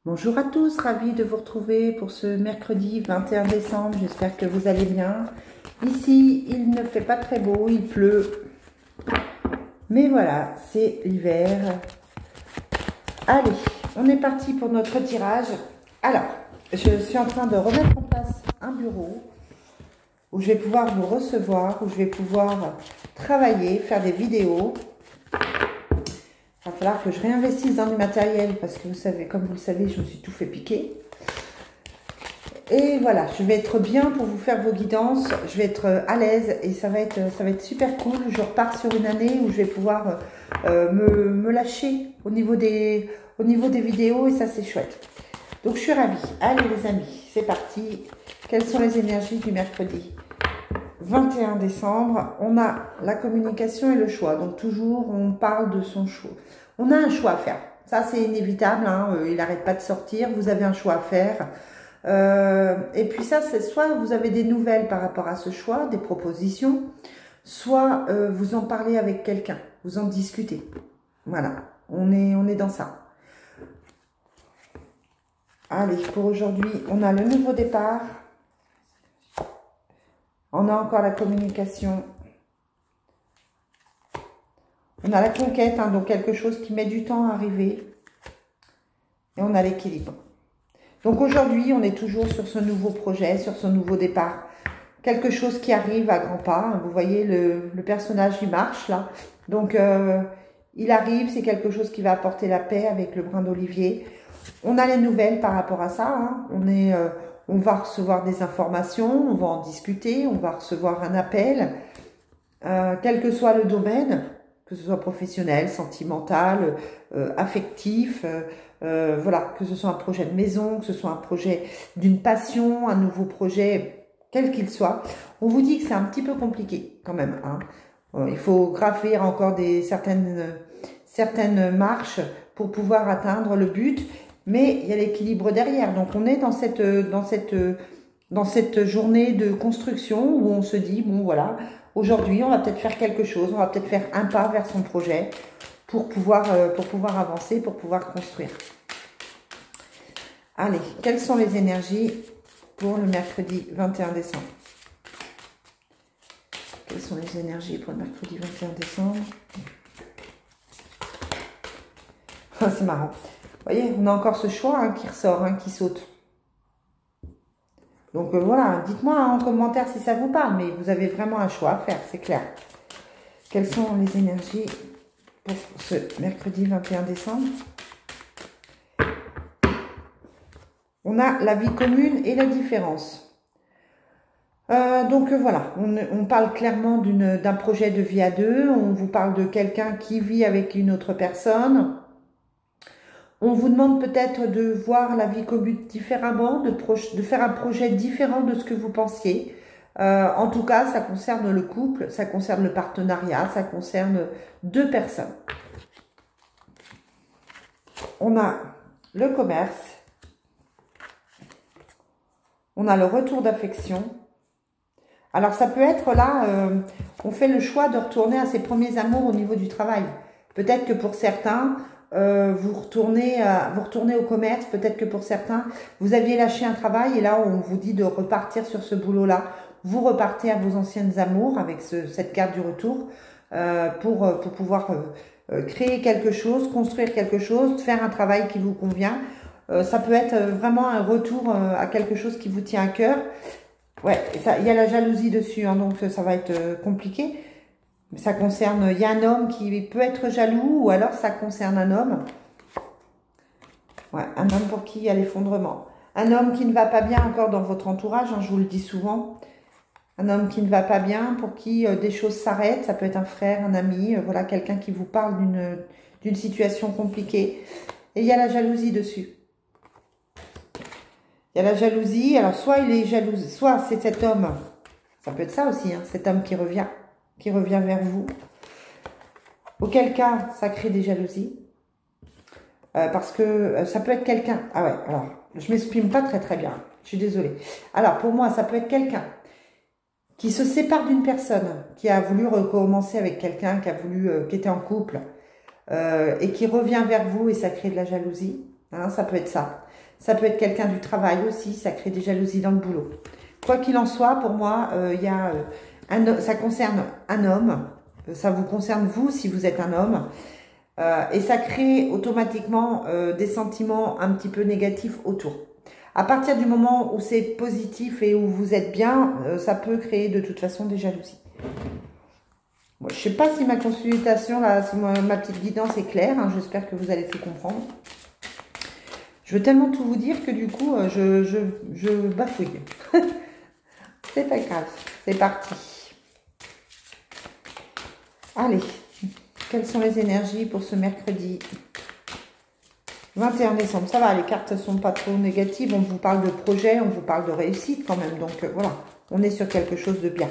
Bonjour à tous, ravie de vous retrouver pour ce mercredi 21 décembre. J'espère que vous allez bien. Ici, il ne fait pas très beau, il pleut. Mais voilà, c'est l'hiver. Allez, on est parti pour notre tirage. Alors, je suis en train de remettre en place un bureau où je vais pouvoir vous recevoir, où je vais pouvoir travailler, faire des vidéos. Il va falloir que je réinvestisse dans du matériel parce que vous savez, comme vous le savez, je me suis tout fait piquer. Et voilà, je vais être bien pour vous faire vos guidances. Je vais être à l'aise et ça va être super cool. Je repars sur une année où je vais pouvoir me lâcher au niveau des vidéos et ça c'est chouette. Donc je suis ravie. Allez les amis, c'est parti. Quelles sont les énergies du mercredi 21 décembre, on a la communication et le choix. Donc toujours, on parle de son choix. On a un choix à faire. Ça, c'est inévitable. Hein. Il n'arrête pas de sortir. Vous avez un choix à faire. Et puis ça, c'est soit vous avez des nouvelles par rapport à ce choix, des propositions, soit vous en parlez avec quelqu'un. Vous en discutez. Voilà. On est dans ça. Allez, pour aujourd'hui, on a le nouveau départ. On a encore la communication. On a la conquête, hein, donc quelque chose qui met du temps à arriver. Et on a l'équilibre. Donc aujourd'hui, on est toujours sur ce nouveau projet, sur ce nouveau départ. Quelque chose qui arrive à grands pas. Vous voyez, le personnage, il marche là. Donc, il arrive, c'est quelque chose qui va apporter la paix avec le brin d'olivier. On a les nouvelles par rapport à ça. Hein. On va recevoir des informations, on va en discuter, on va recevoir un appel, quel que soit le domaine, que ce soit professionnel, sentimental, affectif, voilà, que ce soit un projet de maison, que ce soit un projet d'une passion, un nouveau projet, quel qu'il soit. On vous dit que c'est un petit peu compliqué quand même. Hein. Il faut gravir encore certaines marches pour pouvoir atteindre le but. Mais il y a l'équilibre derrière. Donc, on est dans cette journée de construction où on se dit, bon, voilà, aujourd'hui, on va peut-être faire quelque chose. On va peut-être faire un pas vers son projet pour pouvoir avancer, pour pouvoir construire. Allez, quelles sont les énergies pour le mercredi 21 décembre? Quelles sont les énergies pour le mercredi 21 décembre? Ah, c'est marrant. Vous voyez, on a encore ce choix hein, qui ressort, hein, qui saute. Donc voilà, dites-moi en commentaire si ça vous parle, mais vous avez vraiment un choix à faire, c'est clair. Quelles sont les énergies pour ce mercredi 21 décembre? On a la vie commune et la différence. Donc voilà, on parle clairement d'un projet de vie à deux, on vous parle de quelqu'un qui vit avec une autre personne. On vous demande peut-être de voir la vie commune différemment, de faire un projet différent de ce que vous pensiez. En tout cas, ça concerne le couple, ça concerne le partenariat, ça concerne deux personnes. On a le commerce. On a le retour d'affection. Alors, ça peut être là, on fait le choix de retourner à ses premiers amours au niveau du travail. Peut-être que pour certains... vous retournez au commerce, peut-être que pour certains, vous aviez lâché un travail et là, on vous dit de repartir sur ce boulot-là. Vous repartez à vos anciennes amours avec cette carte du retour pour pouvoir créer quelque chose, construire quelque chose, faire un travail qui vous convient. Ça peut être vraiment un retour à quelque chose qui vous tient à cœur. Ouais, il y a la jalousie dessus, hein, donc ça va être compliqué. Ça concerne, il y a un homme qui peut être jaloux ou alors ça concerne un homme. Ouais, un homme pour qui il y a l'effondrement. Un homme qui ne va pas bien encore dans votre entourage, hein, je vous le dis souvent. Un homme qui ne va pas bien, pour qui des choses s'arrêtent. Ça peut être un frère, un ami, voilà, quelqu'un qui vous parle d'une situation compliquée. Et il y a la jalousie dessus. Il y a la jalousie, alors soit il est jaloux, soit c'est cet homme, ça peut être ça aussi, hein, cet homme qui revient vers vous. Auquel cas, ça crée des jalousies. Parce que ça peut être quelqu'un... Ah ouais, alors, je ne m'exprime pas très bien. Je suis désolée. Alors, pour moi, ça peut être quelqu'un qui se sépare d'une personne, qui a voulu recommencer avec quelqu'un, qui était en couple, et qui revient vers vous et ça crée de la jalousie. Hein, ça peut être ça. Ça peut être quelqu'un du travail aussi, ça crée des jalousies dans le boulot. Quoi qu'il en soit, pour moi, ça concerne un homme. Ça vous concerne vous si vous êtes un homme. Et ça crée automatiquement des sentiments un petit peu négatifs autour. À partir du moment où c'est positif et où vous êtes bien, ça peut créer de toute façon des jalousies. Bon, je ne sais pas si ma consultation, là, si ma petite guidance est claire. Hein, j'espère que vous allez tout comprendre. Je veux tellement tout vous dire que du coup, je bafouille. C'est pas grave, c'est parti. Allez, quelles sont les énergies pour ce mercredi 21 décembre, ça va, les cartes ne sont pas trop négatives. On vous parle de projet, on vous parle de réussite quand même. Donc voilà, on est sur quelque chose de bien.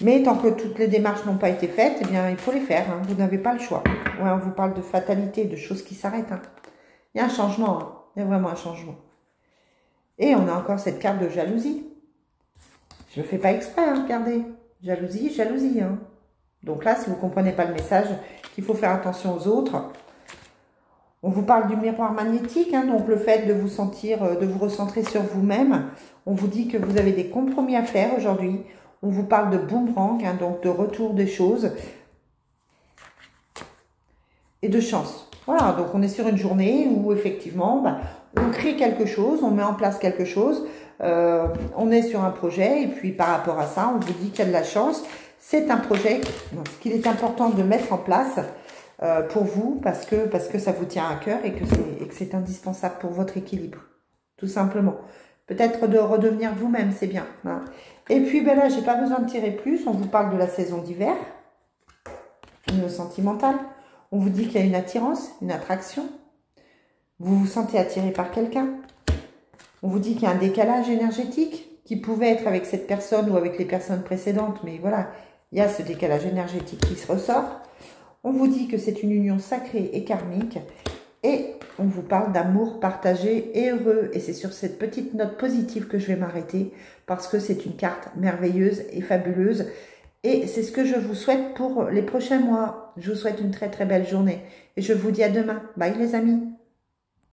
Mais tant que toutes les démarches n'ont pas été faites, eh bien, il faut les faire. Hein. Vous n'avez pas le choix. Ouais, on vous parle de fatalité, de choses qui s'arrêtent. Hein. Il y a un changement. Hein. Il y a vraiment un changement. Et on a encore cette carte de jalousie. Je ne fais pas exprès, hein, regardez. Jalousie, jalousie. Hein. Donc là, si vous ne comprenez pas le message, qu'il faut faire attention aux autres. On vous parle du miroir magnétique, hein, donc le fait de vous sentir, de vous recentrer sur vous-même. On vous dit que vous avez des compromis à faire aujourd'hui. On vous parle de boomerang, hein, donc de retour des choses et de chance. Voilà, donc on est sur une journée où effectivement, on crée quelque chose, on met en place quelque chose, on est sur un projet et puis par rapport à ça, on vous dit qu'il y a de la chance. C'est un projet qu'il est important de mettre en place pour vous parce que ça vous tient à cœur et que c'est indispensable pour votre équilibre, tout simplement. Peut-être de redevenir vous-même, c'est bien. Hein. Et puis ben là, j'ai pas besoin de tirer plus. On vous parle de la saison d'hiver, une sentimentale. On vous dit qu'il y a une attirance, une attraction. Vous vous sentez attiré par quelqu'un. On vous dit qu'il y a un décalage énergétique qui pouvait être avec cette personne ou avec les personnes précédentes, mais voilà, il y a ce décalage énergétique qui se ressort. On vous dit que c'est une union sacrée et karmique et on vous parle d'amour partagé et heureux. Et c'est sur cette petite note positive que je vais m'arrêter parce que c'est une carte merveilleuse et fabuleuse. Et c'est ce que je vous souhaite pour les prochains mois. Je vous souhaite une très très belle journée et je vous dis à demain. Bye les amis.